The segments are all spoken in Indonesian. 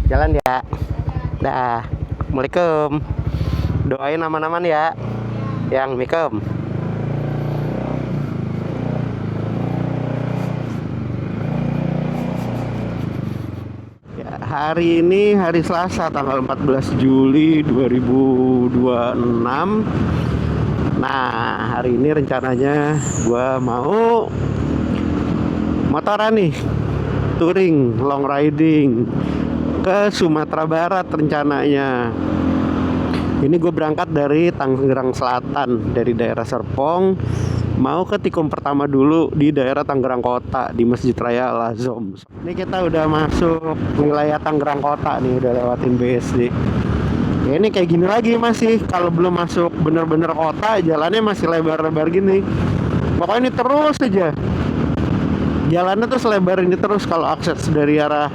Jalan ya. Dah. Assalamualaikum. Doain aman-aman ya. Yang mikem. Ya, hari ini hari Selasa tanggal 14 Juli 2026. Nah, hari ini rencananya gua mau motoran nih, touring, long riding ke Sumatera Barat rencananya. Ini gue berangkat dari Tangerang Selatan, dari daerah Serpong, mau ke tikung pertama dulu di daerah Tangerang Kota, di Masjid Raya Al Azom. Ini kita udah masuk wilayah Tangerang Kota nih, udah lewatin BSD. Ya, ini kayak gini lagi masih, kalau belum masuk bener-bener kota, jalannya masih lebar-lebar gini. Pokoknya ini terus aja. Jalannya tuh selebar ini terus kalau akses dari arah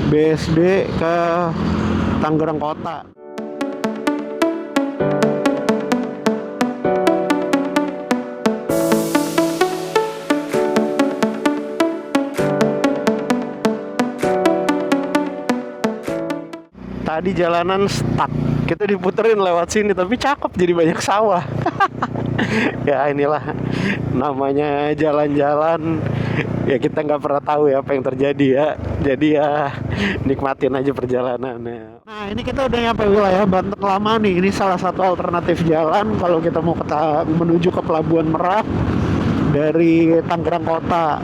BSD ke Tangerang Kota. Tadi jalanan stuck, kita diputerin lewat sini, tapi cakep jadi banyak sawah. Ya inilah namanya jalan-jalan, ya kita nggak pernah tahu ya apa yang terjadi ya. Jadi ya nikmatin aja perjalanannya. Nah ini kita udah nyampe wilayah Banten Lama nih. Ini salah satu alternatif jalan kalau kita mau menuju ke Pelabuhan Merak dari Tangerang Kota.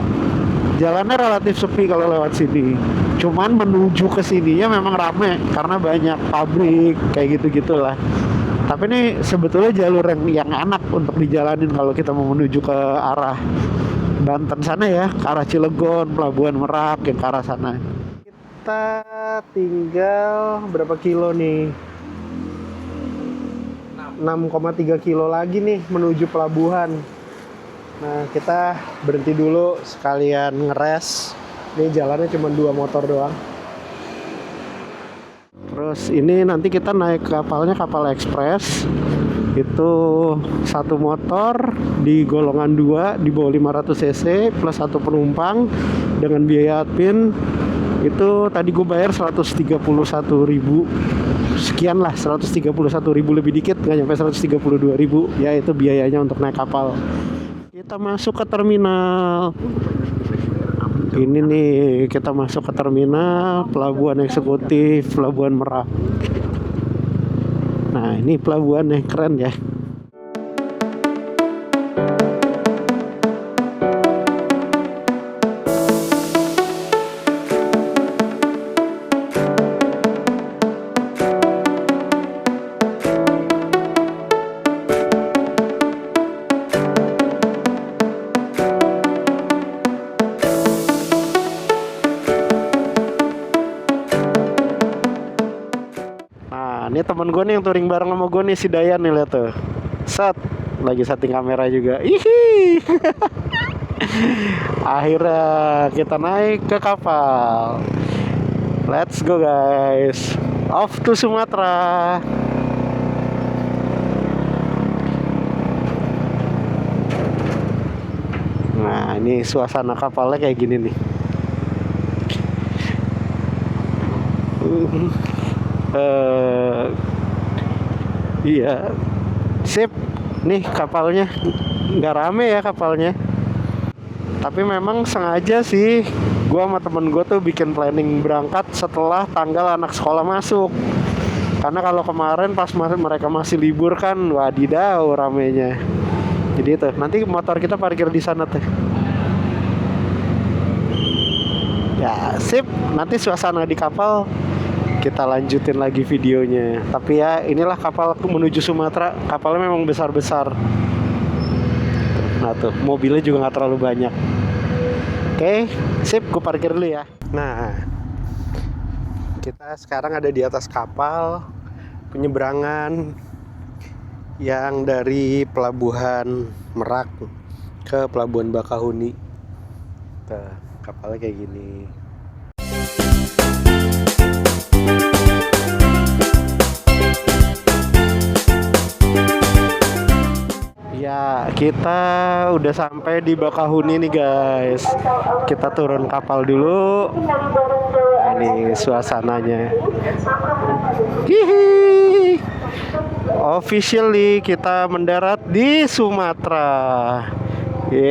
Jalannya relatif sepi kalau lewat sini. Cuman menuju ke sininya memang rame karena banyak pabrik kayak gitu-gitulah. Tapi ini sebetulnya jalur yang enak untuk dijalanin kalau kita mau menuju ke arah Banten sana ya, ke arah Cilegon, Pelabuhan Merak, yang ke arah sana. Kita tinggal berapa kilo nih? 6,3 kilo lagi nih menuju pelabuhan. Nah kita berhenti dulu sekalian ngeres. Ini jalannya cuma 2 motor doang. Terus ini nanti kita naik kapalnya, kapal ekspres. Itu satu motor di golongan 2 di bawah 500 cc plus 1 penumpang dengan biaya admin itu tadi gue bayar 131.000 sekian lah, 131.000 lebih dikit, nggak nyampe 132.000 ya, itu biayanya untuk naik kapal. Kita masuk ke terminal. Ini nih, kita masuk ke terminal Pelabuhan Eksekutif Pelabuhan Merak. Nah, ini pelabuhan yang keren ya. Ini temen gue nih yang touring bareng sama gue nih, si Dayan nih, lihat tuh. Set, lagi setting kamera juga. Ihi. Akhirnya kita naik ke kapal. Let's go guys. Off to Sumatera. Nah, ini suasana kapalnya kayak gini nih. Iya, sip. Nih kapalnya nggak rame ya kapalnya. Tapi memang sengaja sih, gue sama temen gue tuh bikin planning berangkat setelah tanggal anak sekolah masuk. Karena kalau kemarin pas mereka masih libur kan, wadidaw ramenya. Jadi itu, nanti motor kita parkir di sana tuh. Ya sip, nanti suasana di kapal kita lanjutin lagi videonya. Tapi ya inilah kapal menuju Sumatera. Kapalnya memang besar-besar. Nah tuh, mobilnya juga nggak terlalu banyak. Oke, sip, gue parkir dulu ya. Nah, kita sekarang ada di atas kapal penyeberangan yang dari Pelabuhan Merak ke Pelabuhan Bakahuni. Tuh, kapalnya kayak gini. Ya, Kita udah sampai di Bakahuni nih guys. Kita turun kapal dulu. Nah, ini suasananya. Hihi. Officially kita mendarat di Sumatera. Yeay.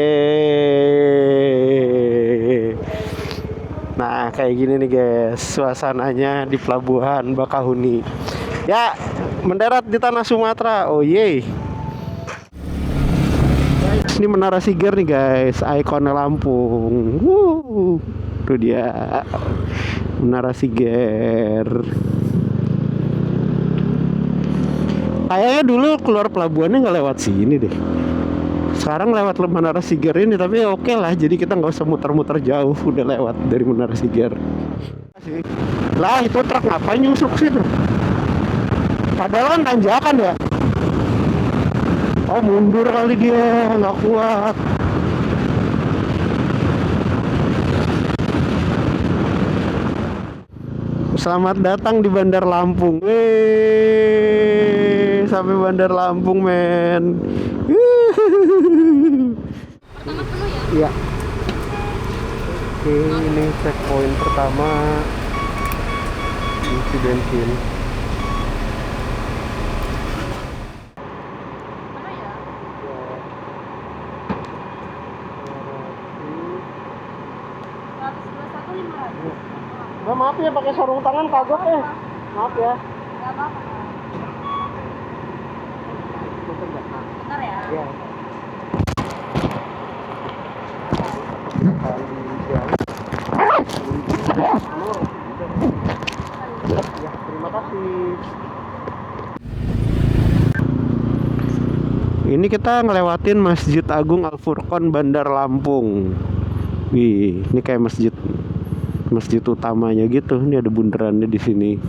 Nah, kayak gini nih guys suasananya di pelabuhan Bakahuni. Ya, mendarat di tanah Sumatera. Oh yeay. Ini Menara Siger nih guys, ikonnya Lampung. Tuh dia Menara Siger. Kayaknya dulu keluar pelabuhannya nggak lewat sini deh. Sekarang lewat Menara Siger ini, tapi oke lah. Jadi kita nggak usah muter-muter jauh, udah lewat dari Menara Siger. Lah itu truk ngapain nyusuk sih tuh? Padahal kan tanjakan ya. Oh mundur kali dia, nggak kuat. Selamat datang di Bandar Lampung. Wih, sampai Bandar Lampung men. Pertama penuh ya? Iya. Oke, ini checkpoint pertama isi bensin. Nah, maaf ya pakai sarung tangan kagok ya. Maaf ya. Enggak apa-apa. Bentar ya. Iya. Ya, terima kasih. Ini kita ngelewatin Masjid Agung Al Furqon Bandar Lampung. Wih, ini kayak masjid utamanya gitu. Ini ada bundarannya di sini.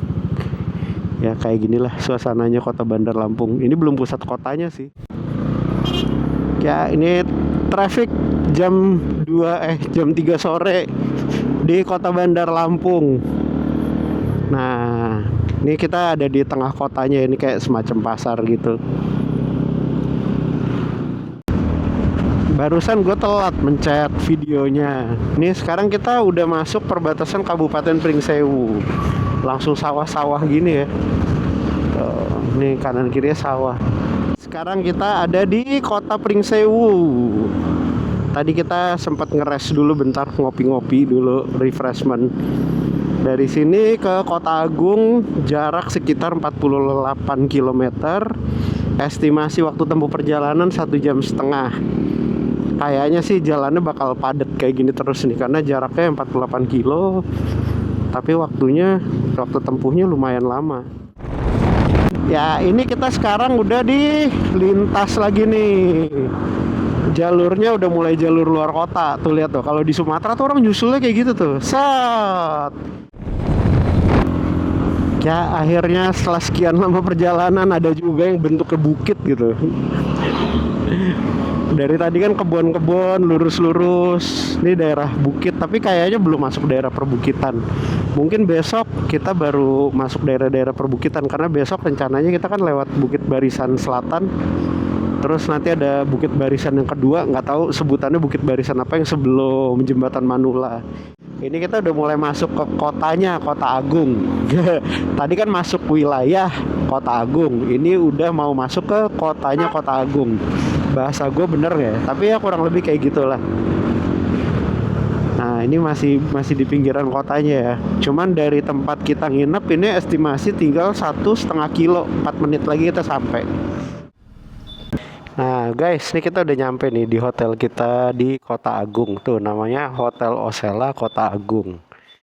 Ya kayak ginilah suasananya kota Bandar Lampung. Ini belum pusat kotanya sih. Ya ini traffic jam 3 sore di kota Bandar Lampung. Nah, ini kita ada di tengah kotanya. Ini kayak semacam pasar gitu. Barusan gue telat mencet videonya. Nih sekarang kita udah masuk perbatasan Kabupaten Pringsewu. Langsung sawah-sawah gini ya. Nih kanan kirinya sawah. Sekarang kita ada di kota Pringsewu. Tadi kita sempat ngeres dulu bentar, ngopi-ngopi dulu, refreshment. Dari sini ke Kota Agung jarak sekitar 48 km. Estimasi waktu tempuh perjalanan 1,5 jam. Kayaknya sih jalannya bakal padat kayak gini terus nih, karena jaraknya 48 kilo. Tapi waktu tempuhnya lumayan lama. Ya ini kita sekarang udah di lintas lagi nih. Jalurnya udah mulai jalur luar kota. Tuh lihat tuh, kalau di Sumatera tuh orang nyusulnya kayak gitu tuh. Set. Ya akhirnya setelah sekian lama perjalanan ada juga yang bentuknya bukit gitu. Dari tadi kan kebun-kebun lurus-lurus. Ini daerah bukit, tapi kayaknya belum masuk daerah perbukitan. Mungkin besok kita baru masuk daerah-daerah perbukitan, karena besok rencananya kita kan lewat Bukit Barisan Selatan. Terus nanti ada Bukit Barisan yang kedua, nggak tahu sebutannya Bukit Barisan apa, yang sebelum Jembatan Manula. Ini kita udah mulai masuk ke kotanya, Kota Agung. Tadi kan masuk wilayah Kota Agung, ini udah mau masuk ke kotanya Kota Agung. Bahasa gue bener ya, tapi ya kurang lebih kayak gitulah. Nah ini masih di pinggiran kotanya ya. Cuman dari tempat kita nginep ini estimasi tinggal 1,5 kilo, 4 menit lagi kita sampai. Nah guys, ini kita udah nyampe nih di hotel kita di Kota Agung. Tuh namanya Hotel Osella Kota Agung.